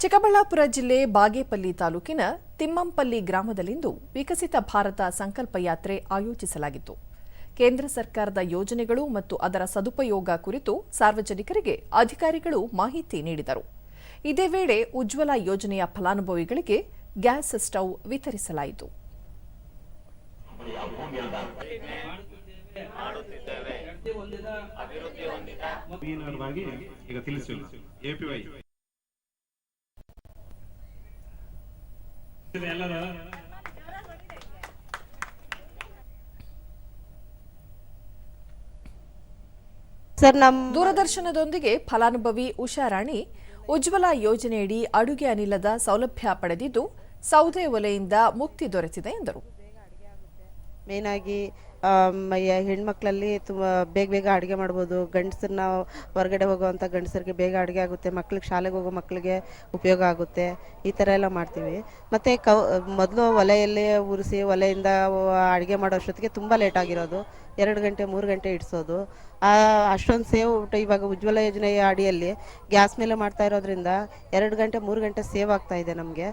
ಚಿಕ್ಕಬಳ್ಳಾಪುರ ಜಿಲ್ಲೆ ಬಾಗೇಪಲ್ಲಿ ತಾಲೂಕಿನ ತಿಮ್ಮಂಪಲ್ಲಿ ಗ್ರಾಮದಲ್ಲಿಂದು ವಿಕಸಿತ ಭಾರತ ಸಂಕಲ್ಪ ಯಾತ್ರೆ ಆಯೋಜಿಸಲಾಗಿತ್ತು. ಕೇಂದ್ರ ಸರ್ಕಾರದ ಯೋಜನೆಗಳು ಮತ್ತು ಅದರ ಸದುಪಯೋಗ ಕುರಿತು ಸಾರ್ವಜನಿಕರಿಗೆ ಅಧಿಕಾರಿಗಳು ಮಾಹಿತಿ ನೀಡಿದರು. ಇದೇ ವೇಳೆ ಉಜ್ವಲ ಯೋಜನೆಯ ಫಲಾನುಭವಿಗಳಿಗೆ ಗ್ಯಾಸ್ ಸ್ಟೌವ್ ವಿತರಿಸಲಾಯಿತು. ದೂರದರ್ಶನದೊಂದಿಗೆ ಫಲಾನುಭವಿ ಉಷಾರಾಣಿ ಉಜ್ವಲ ಯೋಜನೆಯಡಿ ಅಡುಗೆ ಅನಿಲದ ಸೌಲಭ್ಯ ಪಡೆದಿದ್ದು ಸೌದೆ ಒಲೆಯಿಂದ ಮುಕ್ತಿ ದೊರೆತಿದೆ ಎಂದರು. ಮೇನ್ ಆಗಿ ಹೆಣ್ಮಕ್ಳಲ್ಲಿ ತುಂಬ ಬೇಗ ಅಡುಗೆ ಮಾಡ್ಬೋದು. ಗಂಡಸರನ್ನ ಹೊರಗಡೆ ಹೋಗುವಂಥ ಗಂಡಸರಿಗೆ ಬೇಗ ಅಡುಗೆ ಆಗುತ್ತೆ, ಮಕ್ಳಿಗೆ ಶಾಲೆಗೆ ಹೋಗೋ ಮಕ್ಕಳಿಗೆ ಉಪಯೋಗ ಆಗುತ್ತೆ. ಈ ಥರ ಎಲ್ಲ ಮಾಡ್ತೀವಿ. ಮತ್ತು ಮೊದಲು ಒಲೆಯಲ್ಲೇ ಉರಿಸಿ ಒಲೆಯಿಂದ ಅಡುಗೆ ಮಾಡೋ ಅಷ್ಟೊತ್ತಿಗೆ ತುಂಬ ಲೇಟ್ ಆಗಿರೋದು, 2 ಗಂಟೆ 3 ಗಂಟೆ ಇಡಿಸೋದು. ಅಷ್ಟೊಂದು ಸೇವ್ ಇವಾಗ ಉಜ್ವಲ ಯೋಜನೆಯ ಅಡಿಯಲ್ಲಿ ಗ್ಯಾಸ್ ಮೇಲೆ ಮಾಡ್ತಾ ಇರೋದ್ರಿಂದ 2 ಗಂಟೆ 3 ಗಂಟೆ ಸೇವ್ ಆಗ್ತಾ ಇದೆ ನಮಗೆ.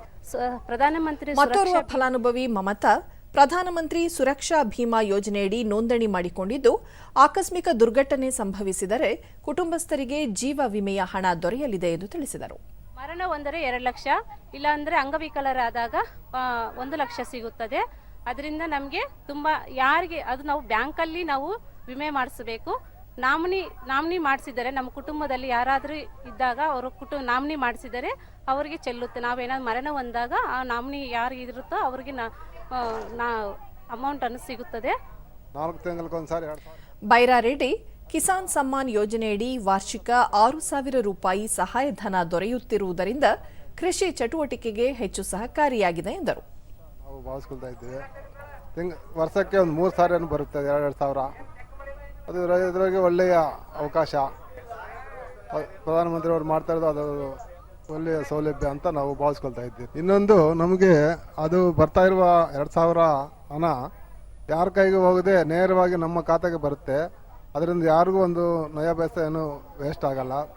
ಪ್ರಧಾನಮಂತ್ರಿ ಮತ್ತೋರ್ವ ಫಲಾನುಭವಿ ಮಮತಾ ಪ್ರಧಾನಮಂತ್ರಿ ಸುರಕ್ಷಾ ಭೀಮಾ ಯೋಜನೆಯಡಿ ನೋಂದಣಿ ಮಾಡಿಕೊಂಡಿದ್ದು, ಆಕಸ್ಮಿಕ ದುರ್ಘಟನೆ ಸಂಭವಿಸಿದರೆ ಕುಟುಂಬಸ್ಥರಿಗೆ ಜೀವ ವಿಮೆಯ ಹಣ ದೊರೆಯಲಿದೆ ಎಂದು ತಿಳಿಸಿದರು. ಮರಣ ಹೊಂದರೆ 2 ಲಕ್ಷ, ಇಲ್ಲಾಂದರೆ ಅಂಗವಿಕಲರಾದಾಗ 1 ಲಕ್ಷ ಸಿಗುತ್ತದೆ. ಅದರಿಂದ ನಮಗೆ ತುಂಬ ಯಾರಿಗೆ ಅದು ನಾವು ಬ್ಯಾಂಕಲ್ಲಿ ನಾವು ವಿಮೆ ಮಾಡಿಸಬೇಕು. ನಾಮಿನಿ ಮಾಡಿಸಿದರೆ ನಮ್ಮ ಕುಟುಂಬದಲ್ಲಿ ಯಾರಾದರೂ ಇದ್ದಾಗ ಅವರು ನಾಮಿನಿ ಮಾಡಿಸಿದರೆ ಅವರಿಗೆ ಚೆಲ್ಲುತ್ತೆ. ನಾವೇನಾದ್ರು ಮರಣ ಹೊಂದಾಗ ಆ ನಾಮಿನಿ ಯಾರು ಇರುತ್ತೋ ಅವರಿಗೆ ಅಮೌಂಟ್ ಅನ್ನು ಸಿಗುತ್ತದೆ. 4 ತಿಂಗಳಿಗೊಂದ್ಸಾರಿ ಬೈರಾರೆಡ್ಡಿ ಕಿಸಾನ್ ಸಮ್ಮಾನ್ ಯೋಜನೆಯಡಿ ವಾರ್ಷಿಕ 6,000 ರೂಪಾಯಿ ಸಹಾಯಧನ ದೊರೆಯುತ್ತಿರುವುದರಿಂದ ಕೃಷಿ ಚಟುವಟಿಕೆಗೆ ಹೆಚ್ಚು ಸಹಕಾರಿಯಾಗಿದೆ ಎಂದರು. ನಾವು ಭಾವಿಸ್ಕೊಳ್ತಾ ಇದ್ದೇವೆ. ವರ್ಷಕ್ಕೆ ಒಂದು 3 ಸಾವಿರ ಬರುತ್ತೆ, 2 ಸಾವಿರ. ಅದು ಇದರಾಗೆ ಒಳ್ಳೆಯ ಅವಕಾಶ ಪ್ರಧಾನಮಂತ್ರಿ ಅವರು ಮಾಡ್ತಾ ಇರೋದು, ಅದು ಒಳ್ಳೆಯ ಸೌಲಭ್ಯ ಅಂತ ನಾವು ಭಾವಿಸ್ಕೊಳ್ತಾ ಇದ್ದೀವಿ. ಇನ್ನೊಂದು ನಮಗೆ ಅದು ಬರ್ತಾ ಇರುವ 2,000 ಹಣ ಯಾರ ಕೈಗೆ ಹೋಗದೆ ನೇರವಾಗಿ ನಮ್ಮ ಖಾತೆಗೆ ಬರುತ್ತೆ. ಅದರಿಂದ ಯಾರಿಗೂ ಒಂದು ನಯ ಪೈಸೆ ಏನು ವೇಸ್ಟ್ ಆಗಲ್ಲ.